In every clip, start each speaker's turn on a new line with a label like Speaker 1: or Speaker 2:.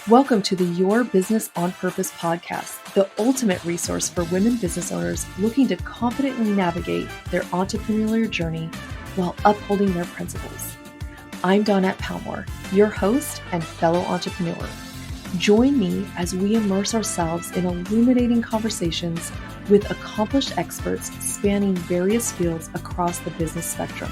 Speaker 1: Welcome to the Your Business on Purpose podcast, the ultimate resource for women business owners looking to confidently navigate their entrepreneurial journey while upholding their principles. I'm Dawnette Palmore, your host and fellow entrepreneur. Join me as we immerse ourselves in illuminating conversations with accomplished experts spanning various fields across the business spectrum.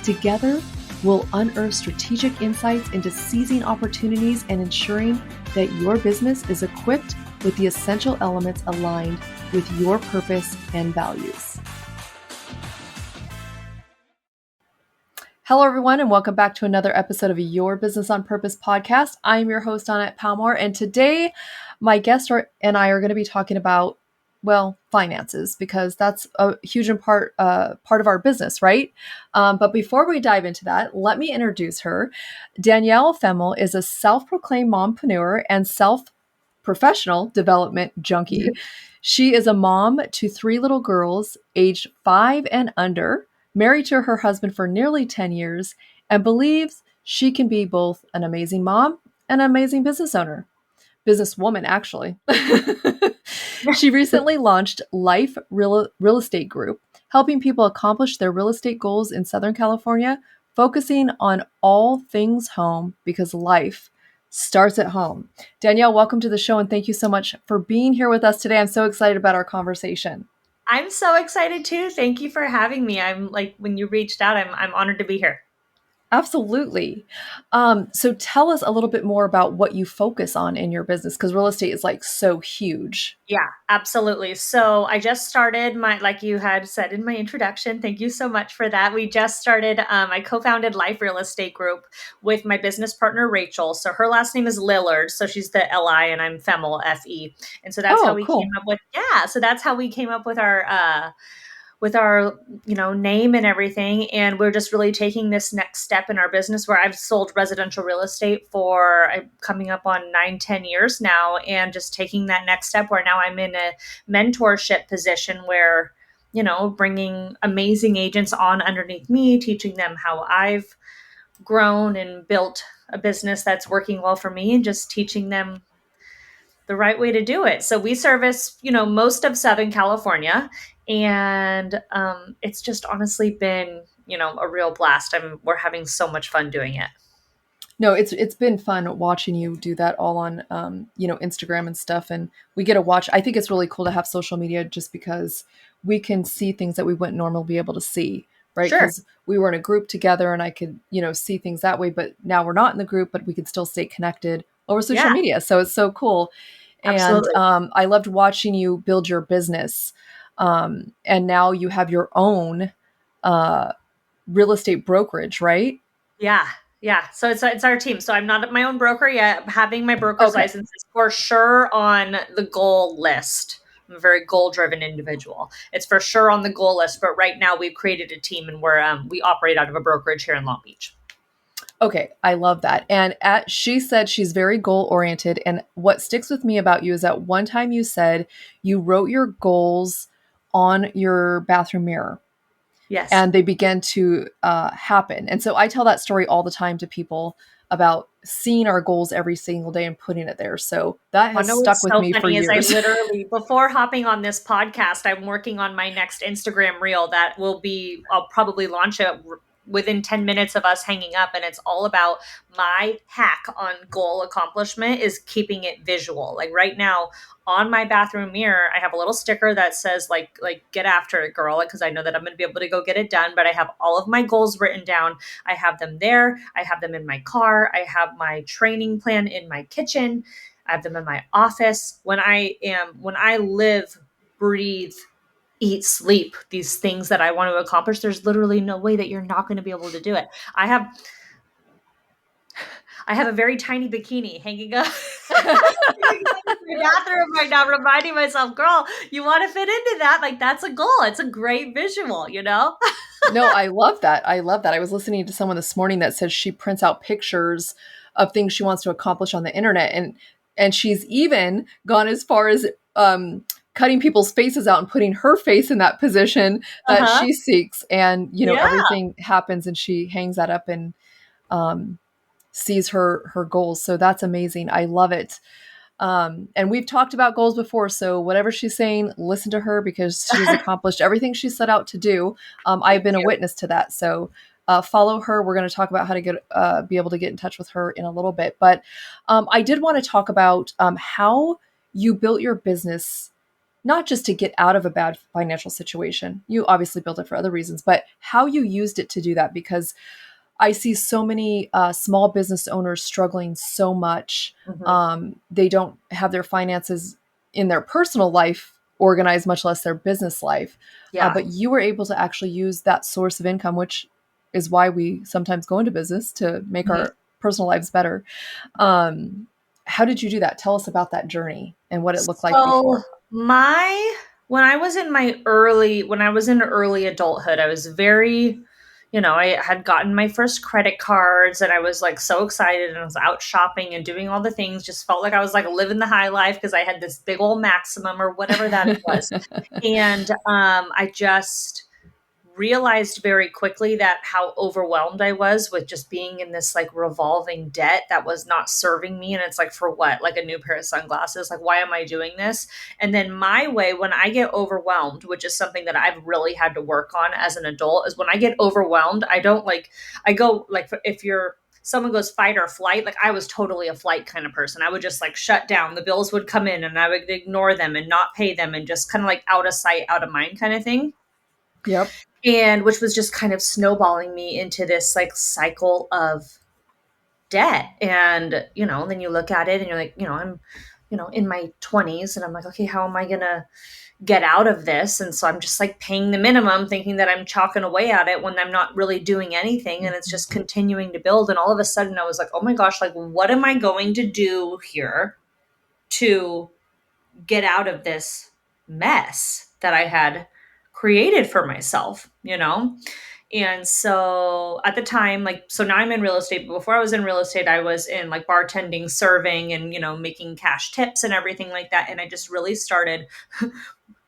Speaker 1: Together, we'll unearth strategic insights into seizing opportunities and ensuring that your business is equipped with the essential elements aligned with your purpose and values. Hello, everyone, and welcome back to another episode of Your Business on Purpose podcast. I'm your host, Dawnette Palmore, and today my guest and I are going to be talking about, finances, because that's a huge part of our business, right? But before we dive into that, let me introduce her. Danielle Fehmel is a self-proclaimed mompreneur and self-professional development junkie. She is a mom to 3 little girls, aged 5 and under, married to her husband for nearly 10 years, and believes she can be both an amazing mom and an amazing businesswoman, actually. She recently launched Life Real Estate Group, helping people accomplish their real estate goals in Southern California, focusing on all things home because life starts at home. Danielle, welcome to the show, and thank you so much for being here with us today. I'm so excited about our conversation.
Speaker 2: I'm so excited too. Thank you for having me. When you reached out, I'm honored to be here.
Speaker 1: Absolutely. So tell us a little bit more about what you focus on in your business, because real estate is so huge.
Speaker 2: Yeah, absolutely. So I just started like you had said in my introduction, thank you so much for that. We just started, I co-founded Life Real Estate Group with my business partner, Rachel. So her last name is Lillard. So she's the L-I and I'm Femel, F-E. And so that's how we came up with, so that's how we came up with our name and everything. And we're just really taking this next step in our business where I've sold residential real estate for coming up on 9-10 years now, and just taking that next step where now I'm in a mentorship position where, bringing amazing agents on underneath me, teaching them how I've grown and built a business that's working well for me, and just teaching them the right way to do it. So we service, most of Southern California, and it's just honestly been, a real blast. We're having so much fun doing it.
Speaker 1: No, it's been fun watching you do that all on, Instagram and stuff. And we get to watch. I think it's really cool to have social media just because we can see things that we wouldn't normally be able to see, right? Because we were in a group together and I could, see things that way. But now we're not in the group, but we can still stay connected over social media. So it's so cool.
Speaker 2: Absolutely.
Speaker 1: And I loved watching you build your business. And now you have your own real estate brokerage, right?
Speaker 2: Yeah. Yeah. So it's our team. So I'm not my own broker yet. Having my broker's license is for sure on the goal list. I'm a very goal-driven individual. It's for sure on the goal list. But right now we've created a team, and we operate out of a brokerage here in Long Beach.
Speaker 1: Okay, I love that. And she said she's very goal-oriented. And what sticks with me about you is that one time you said you wrote your goals on your bathroom mirror.
Speaker 2: Yes.
Speaker 1: And they began to happen. And so I tell that story all the time to people about seeing our goals every single day and putting it there. So that has stuck with me for years.
Speaker 2: I literally, before hopping on this podcast, I'm working on my next Instagram reel that I'll probably launch it within 10 minutes of us hanging up. And it's all about my hack on goal accomplishment is keeping it visual. Like right now on my bathroom mirror, I have a little sticker that says like get after it, girl. Because I know that I'm going to be able to go get it done, but I have all of my goals written down. I have them there. I have them in my car. I have my training plan in my kitchen. I have them in my office. When I live, breathe, eat, sleep, these things that I want to accomplish, there's literally no way that you're not going to be able to do it. I have a very tiny bikini hanging up in my bathroom right now, reminding myself, girl, you want to fit into that. Like, that's a goal. It's a great visual,
Speaker 1: No, I love that. I was listening to someone this morning that says she prints out pictures of things she wants to accomplish on the internet. And she's even gone as far as cutting people's faces out and putting her face in that position that she seeks. And, everything happens, and she hangs that up. And sees her goals. So that's amazing. I love it. And we've talked about goals before, so whatever she's saying, listen to her because she's accomplished everything she set out to do. I've
Speaker 2: Thank
Speaker 1: been a
Speaker 2: you.
Speaker 1: witness to that. So follow her. We're going to talk about how to be able to get in touch with her in a little bit. But I did want to talk about how you built your business, not just to get out of a bad financial situation. You obviously built it for other reasons, but how you used it to do that, because I see so many small business owners struggling so much.
Speaker 2: Mhm.
Speaker 1: They don't have their finances in their personal life organized, much less their business life.
Speaker 2: Yeah.
Speaker 1: But you were able to actually use that source of income, which is why we sometimes go into business to make
Speaker 2: Mhm.
Speaker 1: our personal lives better. Um, how did you do that? Tell us about that journey and what it looked like
Speaker 2: So
Speaker 1: before.
Speaker 2: my when I was in early adulthood, I was very, I had gotten my first credit cards and I was like so excited and I was out shopping and doing all the things, just felt like I was like living the high life because I had this big old maximum or whatever that it was. And I just realized very quickly that how overwhelmed I was with just being in this like revolving debt that was not serving me. And it's like, for what? Like a new pair of sunglasses? Like, why am I doing this? And then my way, when I get overwhelmed, which is something that I've really had to work on as an adult, is when I get overwhelmed, I don't like, I go like, if you're, someone goes fight or flight, like I was totally a flight kind of person. I would just like shut down. The bills would come in and I would ignore them and not pay them and just kind of like out of sight, out of mind kind of thing.
Speaker 1: Yep.
Speaker 2: And which was just kind of snowballing me into this like cycle of debt. And then you look at it and you're like, I'm in my 20s and I'm like, okay, how am I gonna get out of this? And so I'm just like paying the minimum, thinking that I'm chalking away at it when I'm not really doing anything, and it's just continuing to build. And all of a sudden I was like, oh my gosh, like what am I going to do here to get out of this mess that I had created for myself? And so at the time, like, so now I'm in real estate, but before I was in real estate, I was in like bartending, serving, and, making cash tips and everything like that. And I just really started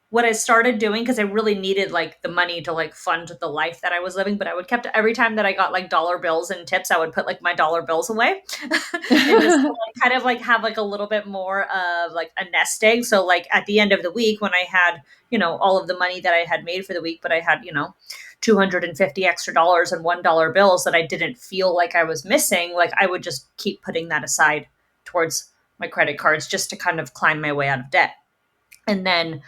Speaker 2: what I started doing, because I really needed like the money to like fund the life that I was living. But I would kept every time that I got like dollar bills and tips, I would put like my dollar bills away and just like, kind of like have like a little bit more of like a nest egg. So like at the end of the week, when I had, all of the money that I had made for the week, but I had, 250 extra dollars and $1 bills that I didn't feel like I was missing, like I would just keep putting that aside towards my credit cards just to kind of climb my way out of debt. And then,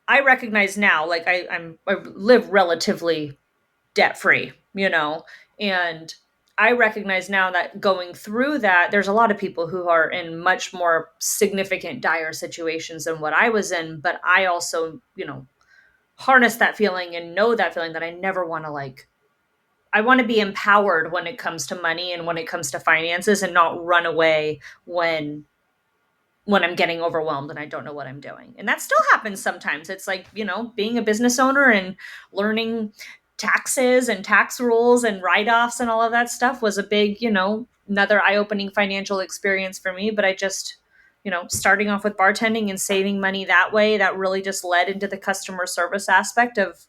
Speaker 2: I recognize now, like I live relatively debt free, and I recognize now that going through that, there's a lot of people who are in much more significant, dire situations than what I was in. But I also, harness that feeling and know that feeling that I never want to like, I want to be empowered when it comes to money and when it comes to finances, and not run away when I'm getting overwhelmed and I don't know what I'm doing. And that still happens sometimes. It's like, being a business owner and learning taxes and tax rules and write-offs and all of that stuff was a big, another eye-opening financial experience for me. But I just, starting off with bartending and saving money that way, that really just led into the customer service aspect of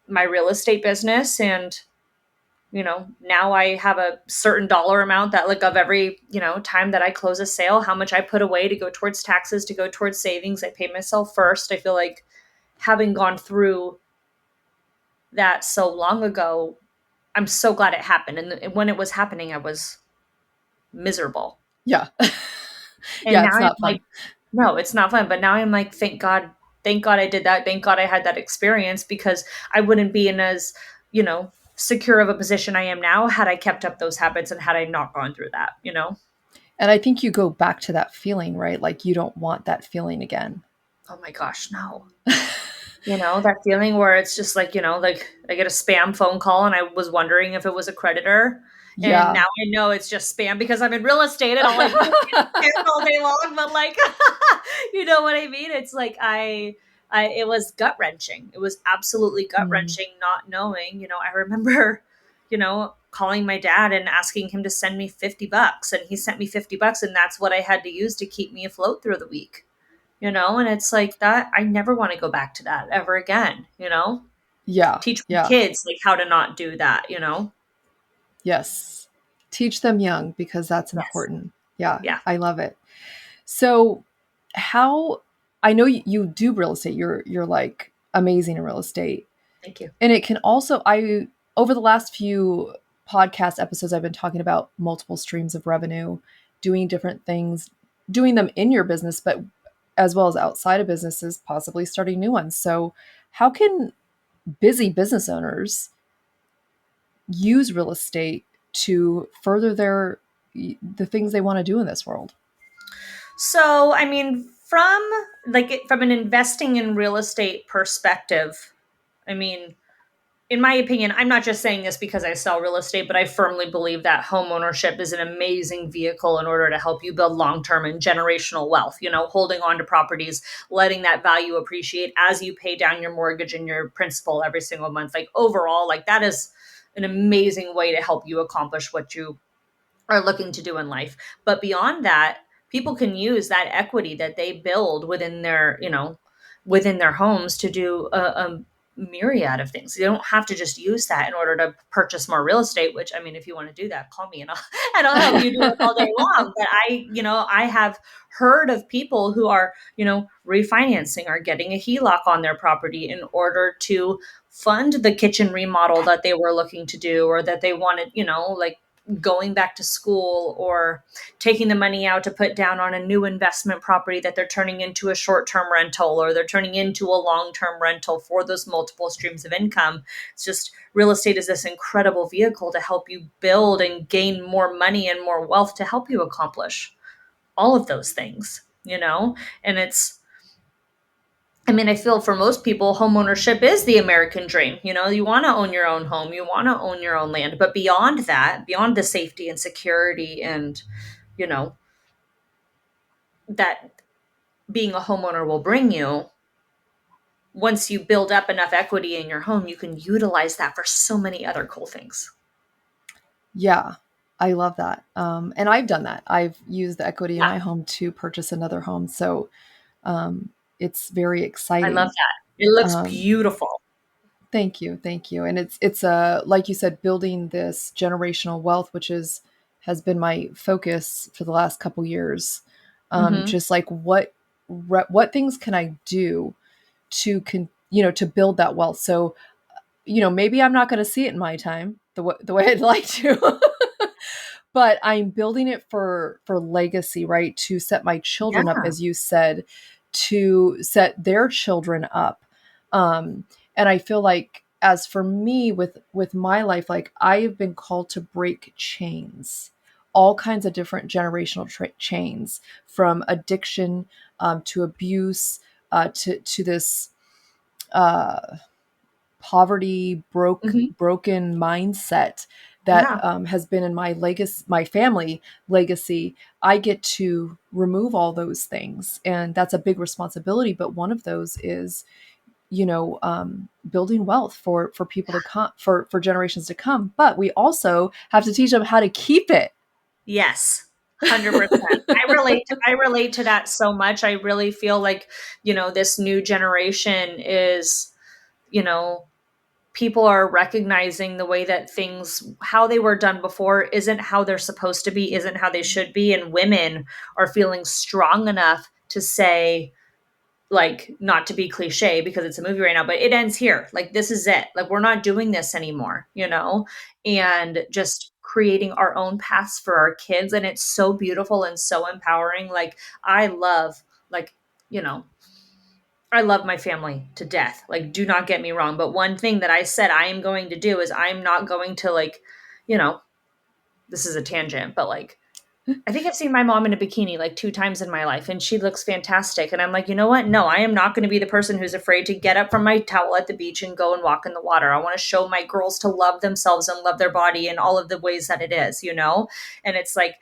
Speaker 2: my real estate business. And now I have a certain dollar amount that like of every, time that I close a sale, how much I put away to go towards taxes, to go towards savings. I pay myself first. I feel like having gone through that so long ago, I'm so glad it happened. And when it was happening, I was miserable.
Speaker 1: Yeah.
Speaker 2: And
Speaker 1: Yeah,
Speaker 2: now
Speaker 1: it's
Speaker 2: I'm
Speaker 1: not
Speaker 2: like,
Speaker 1: fun.
Speaker 2: no, it's not fun. But now I'm like, thank God I did that. Thank God I had that experience, because I wouldn't be in as, secure of a position I am now had I kept up those habits and had I not gone through that.
Speaker 1: And I think you go back to that feeling, right? Like you don't want that feeling again.
Speaker 2: Oh my gosh, no. That feeling where it's just like, like I get a spam phone call and I was wondering if it was a creditor. And
Speaker 1: Yeah.
Speaker 2: now I know it's just spam because I'm in real estate and all I do is get spam all day long. But like, you know what I mean? It's like it was gut wrenching. It was absolutely gut
Speaker 1: Mm.
Speaker 2: wrenching not knowing. I remember, calling my dad and asking him to send me $50, and he sent me $50, and that's what I had to use to keep me afloat through the week. And it's like that. I never want to go back to that ever again.
Speaker 1: Yeah.
Speaker 2: Teach my
Speaker 1: Yeah.
Speaker 2: kids like how to not do that.
Speaker 1: Yes. Teach them young because that's
Speaker 2: Yes.
Speaker 1: important. Yeah,
Speaker 2: Yeah.
Speaker 1: I love it. So, how I know you do real estate. You're like amazing in real estate.
Speaker 2: Thank you.
Speaker 1: And it can also I over the last few podcast episodes I've been talking about multiple streams of revenue, doing different things, doing them in your business but as well as outside of businesses, possibly starting new ones. So, how can busy business owners use real estate to further the things they want to do in this world?
Speaker 2: So, I mean, from an investing in real estate perspective, I mean, in my opinion, I'm not just saying this because I sell real estate, but I firmly believe that home ownership is an amazing vehicle in order to help you build long-term and generational wealth, holding on to properties, letting that value appreciate as you pay down your mortgage and your principal every single month. Like overall, like that is an amazing way to help you accomplish what you are looking to do in life. But beyond that, people can use that equity that they build within their homes to do a myriad of things. You don't have to just use that in order to purchase more real estate, which I mean, if you want to do that, call me and I'll help you do it all day long. But I have heard of people who are, refinancing or getting a HELOC on their property in order to fund the kitchen remodel that they were looking to do or that they wanted, like going back to school or taking the money out to put down on a new investment property that they're turning into a short-term rental or they're turning into a long-term rental for those multiple streams of income. It's just real estate is this incredible vehicle to help you build and gain more money and more wealth to help you accomplish all of those things, and I feel for most people, homeownership is the American dream. You want to own your own home, you want to own your own land. But beyond that, beyond the safety and security and, you know, that being a homeowner will bring you, once you build up enough equity in your home, you can utilize that for so many other cool things.
Speaker 1: Yeah, I love that. And I've done that. I've used the equity in
Speaker 2: Yeah,
Speaker 1: my home to purchase another home. So um, it's very
Speaker 2: I love
Speaker 1: exciting.
Speaker 2: that. It looks
Speaker 1: Um,
Speaker 2: beautiful.
Speaker 1: thank you. And it's like you said, building this generational wealth, which has been my focus for the last couple years.
Speaker 2: Hmm.
Speaker 1: Just like what things can I do to build that wealth. So maybe I'm not going to see it in my time the way I'd like to, but I'm building it for legacy, right? To set my children up,
Speaker 2: Yeah.
Speaker 1: as you said, to set their children up. And I feel like as for me with my life, like I have been called to break chains, all kinds of different generational chains, from addiction to abuse to this uh, poverty
Speaker 2: Hmm.
Speaker 1: broken mindset that
Speaker 2: Yeah.
Speaker 1: has been in my family legacy. I get to remove all those things, and that's a big responsibility, but one of those is building wealth for people to come, for generations to come, but we also have to teach them how to keep it.
Speaker 2: Yes. 100%. I relate to that so much. I really feel like, this new generation is, you know, people are recognizing the way that things, how they were done before, isn't how they're supposed to be, isn't how they should be. And women are feeling strong enough to say, like, not to be cliche because it's a movie right now, but it ends here. Like, this is it. Like, we're not doing this anymore, and just creating our own paths for our kids. And it's so beautiful and so empowering. Like, I love, like, you know, I love my family to death. Like, do not get me wrong. But one thing that I said I am going to do is I'm not going to, like, you know, this is a tangent, but like, I think I've seen my mom in a bikini like 2 times in my life, and she looks fantastic. And I'm like, you know what? No, I am not going to be the person who's afraid to get up from my towel at the beach and go and walk in the water. I want to show my girls to love themselves and love their body in all of the ways that it is. And it's like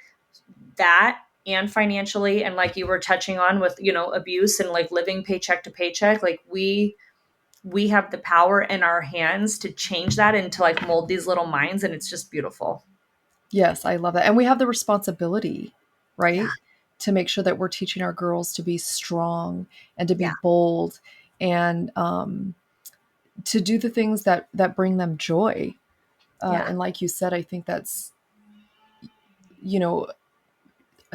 Speaker 2: that, and financially, and like you were touching on with, abuse and like living paycheck to paycheck, like we have the power in our hands to change that and to like mold these little minds, and it's just beautiful.
Speaker 1: Yes, I love that. And we have the responsibility,
Speaker 2: Yeah.
Speaker 1: right? To make sure that we're teaching our girls to be strong and to be
Speaker 2: Yeah.
Speaker 1: bold and to do the things that bring them joy.
Speaker 2: Yeah.
Speaker 1: And like you said, I think that's, you know,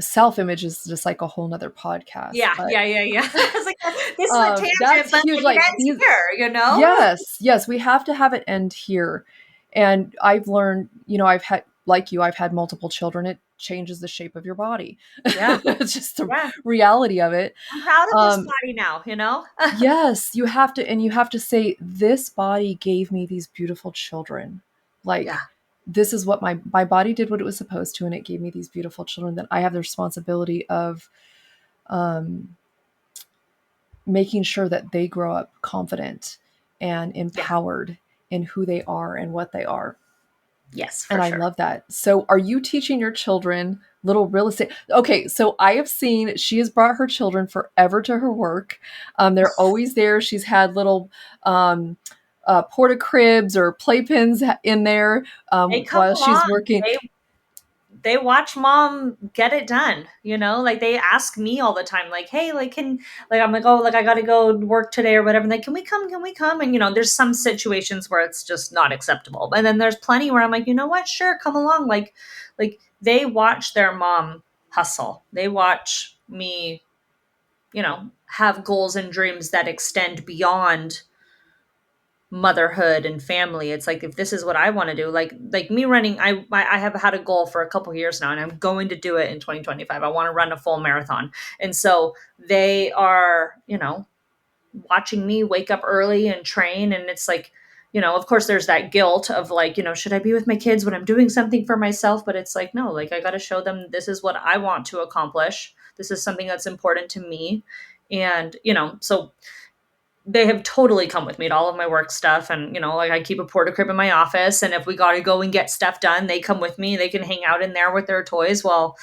Speaker 1: self-image is just like a whole nother podcast,
Speaker 2: Yeah.
Speaker 1: but
Speaker 2: Yeah. Yeah. Yeah. I was like, this is a tangent,
Speaker 1: that's
Speaker 2: but
Speaker 1: huge.
Speaker 2: like it
Speaker 1: Like
Speaker 2: ends
Speaker 1: these,
Speaker 2: here, you know?
Speaker 1: yes, yes, we have to have it end here. And I've learned, I've had, like you, I've had multiple children. It changes the shape of your body.
Speaker 2: Yeah.
Speaker 1: It's just the
Speaker 2: Yeah.
Speaker 1: reality of it.
Speaker 2: I'm proud of this
Speaker 1: Um,
Speaker 2: body now, you know?
Speaker 1: yes, and you have to say, this body gave me these beautiful children.
Speaker 2: Yeah.
Speaker 1: Like, this is what my body did what it was supposed to, and it gave me these beautiful children that I have the responsibility of um, making sure that they grow up confident and
Speaker 2: Yeah.
Speaker 1: empowered in who they are and what they are.
Speaker 2: Yes, for
Speaker 1: And I
Speaker 2: sure.
Speaker 1: love that. So, are you teaching your children little real estate? Okay, so I have seen she has brought her children forever to her work. They're always there. She's had little porta cribs or playpens in there
Speaker 2: They come
Speaker 1: while she's
Speaker 2: along.
Speaker 1: working.
Speaker 2: They watch mom get it done, you know, like they ask me all the time, like, hey, like, can, like, I'm like, oh, like, I gotta go work today or whatever. And like, can we come? And, you know, there's some situations where it's just not acceptable. And then there's plenty where I'm like, you know what? Sure. Come along. Like they watch their mom hustle. They watch me, you know, have goals and dreams that extend beyond motherhood and family. It's like, if this is what I want to do, like me running, I have had a goal for a couple years now, and I'm going to do it in 2025. I want to run a full marathon. And so they are, you know, watching me wake up early and train. And it's like, you know, of course there's that guilt of like, you know, should I be with my kids when I'm doing something for myself? But it's like, no, like I got to show them this is what I want to accomplish. This is something that's important to me. And, you know, so they have totally come with me to all of my work stuff. And, you know, like I keep a porta crib in my office. And if we got to go and get stuff done, they come with me. They can hang out in there with their toys while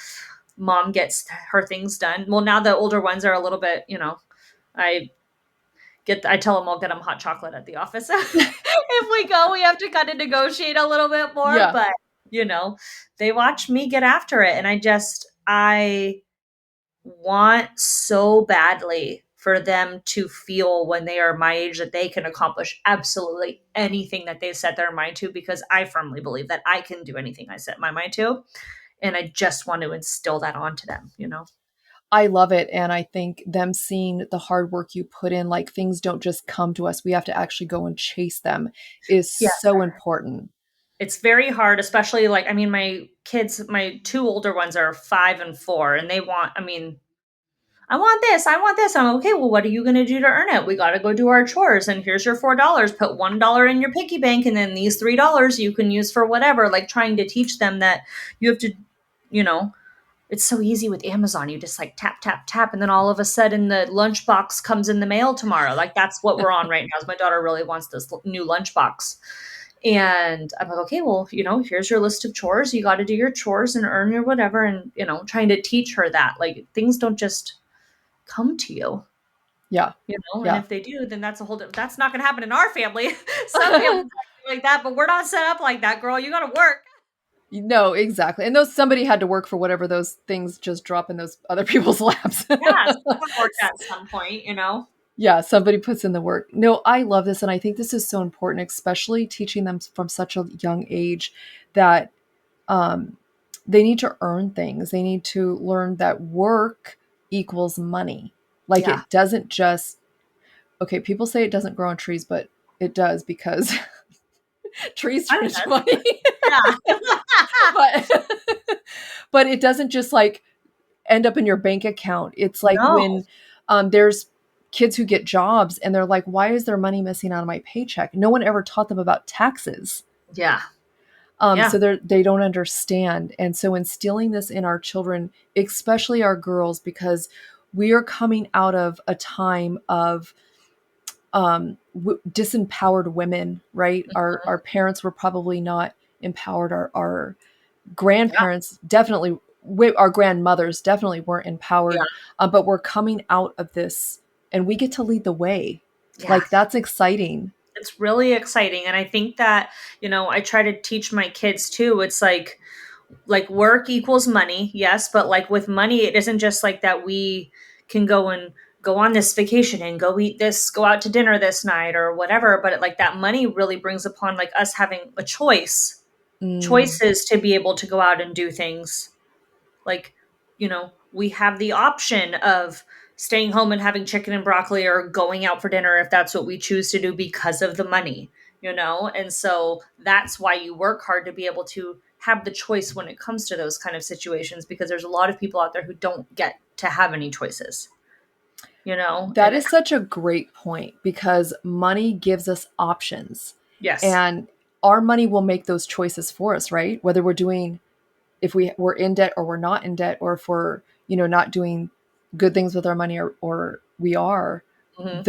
Speaker 2: mom gets her things done. Well, now the older ones are a little bit, you know, I I tell them I'll get them hot chocolate at the office. If we go, we have to kind of negotiate a little bit more.
Speaker 1: Yeah,
Speaker 2: But, you know, they watch me get after it. And I want so badly for them to feel when they are my age that they can accomplish absolutely anything that they set their mind to, because I firmly believe that I can do anything I set my mind to. And I just want to instill that onto them, you know?
Speaker 1: I love it. And I think them seeing the hard work you put in, like things don't just come to us, we have to actually go and chase them, is
Speaker 2: Yeah.
Speaker 1: so important.
Speaker 2: It's very hard, especially like, I mean, my kids, my two older ones are 5 and 4, and they want, I mean, I want this. I want this. I'm like, okay. Well, what are you going to do to earn it? We got to go do our chores. And here's your $4. Put $1 in your piggy bank, and then these $3 you can use for whatever. Like trying to teach them that you have to, you know, it's so easy with Amazon. You just like tap, tap, tap. And then all of a sudden the lunchbox comes in the mail tomorrow. Like that's what we're on right now. Is my daughter really wants this new lunchbox. And I'm like, okay, well, you know, here's your list of chores. You got to do your chores and earn your whatever. And, you know, trying to teach her that like things don't just come to you,
Speaker 1: Yeah.
Speaker 2: you know, and
Speaker 1: Yeah.
Speaker 2: if they do, then that's a whole that's not going to happen in our family. Some families like that, but we're not set up like that, girl. You got to work.
Speaker 1: No, exactly. And those somebody had to work for whatever those things just drop in those other people's laps.
Speaker 2: Yeah, someone worked at some point, you know.
Speaker 1: Yeah, somebody puts in the work. No, I love this. And I think this is so important, especially teaching them from such a young age that um, they need to earn things. They need to learn that work equals money. Like
Speaker 2: Yeah.
Speaker 1: it doesn't just, okay, people say it doesn't grow on trees, but it does because trees
Speaker 2: I
Speaker 1: turn
Speaker 2: don't
Speaker 1: into
Speaker 2: know.
Speaker 1: money.
Speaker 2: Yeah.
Speaker 1: but but it doesn't just like end up in your bank account. It's like
Speaker 2: No.
Speaker 1: when there's kids who get jobs and they're like, why is there money missing out of my paycheck? No one ever taught them about taxes.
Speaker 2: Yeah. Yeah.
Speaker 1: So they don't understand. And so instilling this in our children, especially our girls, because we are coming out of a time of disempowered women, right? Our parents were probably not empowered. Our
Speaker 2: Yeah.
Speaker 1: grandparents definitely, our grandmothers definitely weren't
Speaker 2: Yeah.
Speaker 1: empowered, but we're coming out of this and we get to lead the way.
Speaker 2: Yeah.
Speaker 1: Like that's exciting.
Speaker 2: It's really exciting. And I think that, you know, I try to teach my kids too. It's like work equals money, yes, but like with money, it isn't just like that we can go and go on this vacation and go eat this, go out to dinner this night or whatever. But like that money really brings upon like us having a choice
Speaker 1: Mm.
Speaker 2: choices to be able to go out and do things. Like, we have the option of staying home and having chicken and broccoli or going out for dinner if that's what we choose to do because of the money, And so that's why you work hard to be able to have the choice when it comes to those kind of situations, because there's a lot of people out there who don't get to have any choices,
Speaker 1: That
Speaker 2: and
Speaker 1: is such a great point because money gives us options
Speaker 2: yes.
Speaker 1: and our money will make those choices for us, right? Whether if we're in debt or we're not in debt, or if we're, not doing good things with our money or we are,
Speaker 2: Hmm.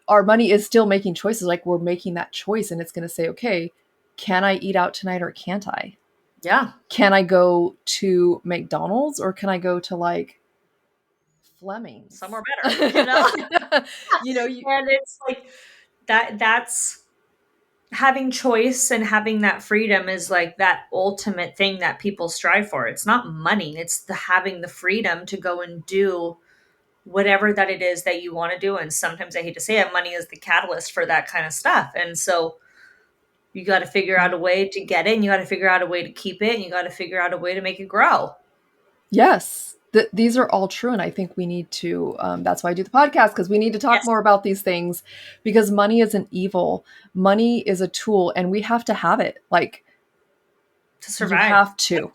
Speaker 1: our money is still making choices. Like we're making that choice and it's going to say, okay, can I eat out tonight or can't I?
Speaker 2: Yeah.
Speaker 1: Can I go to McDonald's or can I go to like Fleming's?
Speaker 2: Somewhere better.
Speaker 1: You know, you,
Speaker 2: And it's like that's having choice, and having that freedom is like that ultimate thing that people strive for. It's not money, it's the having the freedom to go and do whatever that it is that you want to do. And sometimes, I hate to say it, money is the catalyst for that kind of stuff. And so you got to figure out a way to get it, and you got to figure out a way to keep it, and you got to figure out a way to make it grow.
Speaker 1: yes, these are all true. And I think we need to, that's why I do the podcast, because we need to talk
Speaker 2: Yes.
Speaker 1: more about these things because money isn't evil. Money is a tool and we have to have it. Like,
Speaker 2: To
Speaker 1: you
Speaker 2: survive.
Speaker 1: have to.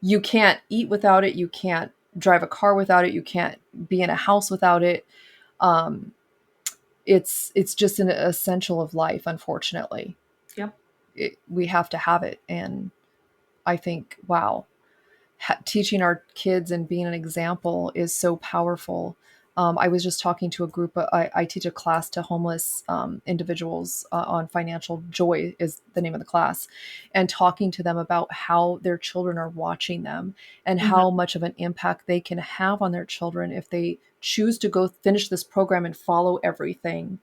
Speaker 1: You can't eat without it. You can't drive a car without it. You can't be in a house without it. Um, it's just an essential of life, unfortunately.
Speaker 2: Yep.
Speaker 1: We have to have it. And I think, wow, teaching our kids and being an example is so powerful. I was just talking to a group. I teach a class to homeless individuals on financial joy is the name of the class, and talking to them about how their children are watching them and
Speaker 2: Hmm.
Speaker 1: how much of an impact they can have on their children if they choose to go finish this program and follow everything,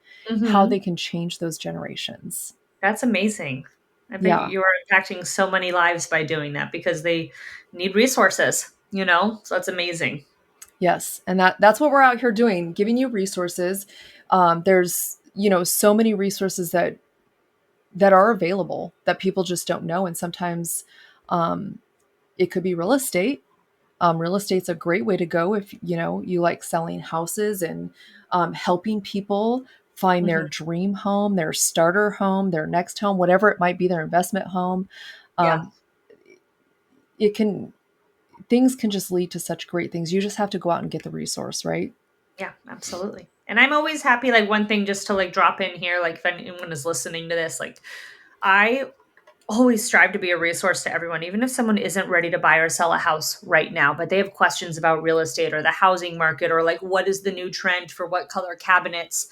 Speaker 1: how
Speaker 2: Hmm.
Speaker 1: they can change those generations.
Speaker 2: That's amazing. I bet
Speaker 1: Yeah.
Speaker 2: you are impacting so many lives by doing that, because they need resources, So that's amazing.
Speaker 1: Yes, and that's what we're out here doing, giving you resources. There's so many resources that are available that people just don't know, and sometimes um, it could be real estate. Real estate's a great way to go if you like selling houses and helping people find their
Speaker 2: Hmm.
Speaker 1: dream home, their starter home, their next home, whatever it might be, their investment home.
Speaker 2: Yeah.
Speaker 1: Um, it can Things can just lead to such great things. You just have to go out and get the resource, right?
Speaker 2: Yeah, absolutely. And I'm always happy, like, one thing just to like drop in here, like if anyone is listening to this, like, I always strive to be a resource to everyone, even if someone isn't ready to buy or sell a house right now, but they have questions about real estate or the housing market, or like what is the new trend for what color cabinets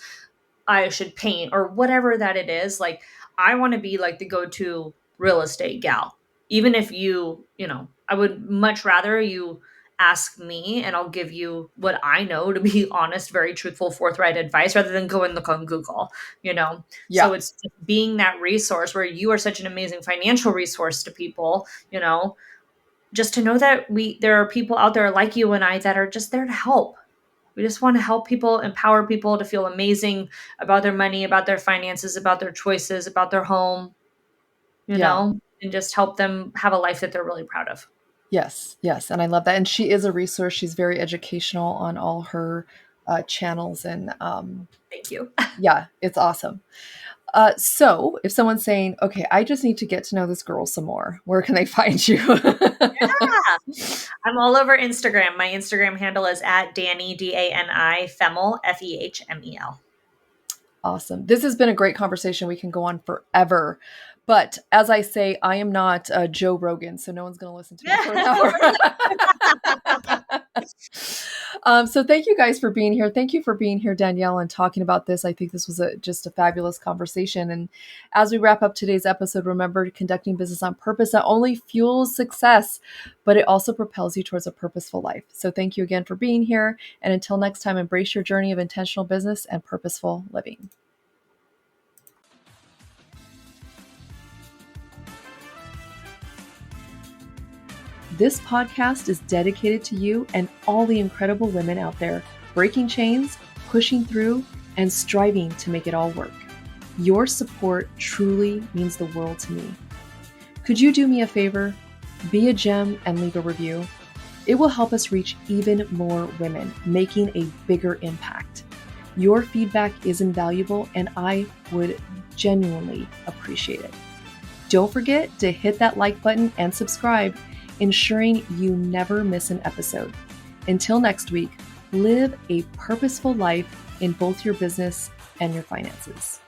Speaker 2: I should paint, or whatever that it is. Like, I want to be like the go-to real estate gal. Even if I would much rather you ask me and I'll give you what I know, to be honest, very truthful, forthright advice, rather than go and look on Google, So
Speaker 1: Yeah.
Speaker 2: it's just being that resource where you are such an amazing financial resource to people, just to know that there are people out there like you and I that are just there to help. We just want to help people, empower people to feel amazing about their money, about their finances, about their choices, about their home,
Speaker 1: Yeah.
Speaker 2: and just help them have a life that they're really proud of.
Speaker 1: Yes, yes, and I love that. And she is a resource. She's very educational on all her channels, and
Speaker 2: Thank you.
Speaker 1: yeah, it's awesome. So, if someone's saying, "Okay, I just need to get to know this girl some more," where can they find you?
Speaker 2: Yeah. I'm all over Instagram. My Instagram handle is at Dani, Dani Fehmel, Fehmel.
Speaker 1: Awesome. This has been a great conversation. We can go on forever. But as I say, I am not Joe Rogan, so no one's going to listen to me for an hour. So thank you guys for being here. Thank you for being here, Danielle, and talking about this. I think this was just a fabulous conversation. And as we wrap up today's episode, remember, conducting business on purpose not only fuels success, but it also propels you towards a purposeful life. So thank you again for being here. And until next time, embrace your journey of intentional business and purposeful living. This podcast is dedicated to you and all the incredible women out there breaking chains, pushing through, and striving to make it all work. Your support truly means the world to me. Could you do me a favor? Be a gem and leave a review. It will help us reach even more women, making a bigger impact. Your feedback is invaluable, and I would genuinely appreciate it. Don't forget to hit that like button and subscribe, ensuring you never miss an episode. Until next week, live a purposeful life in both your business and your finances.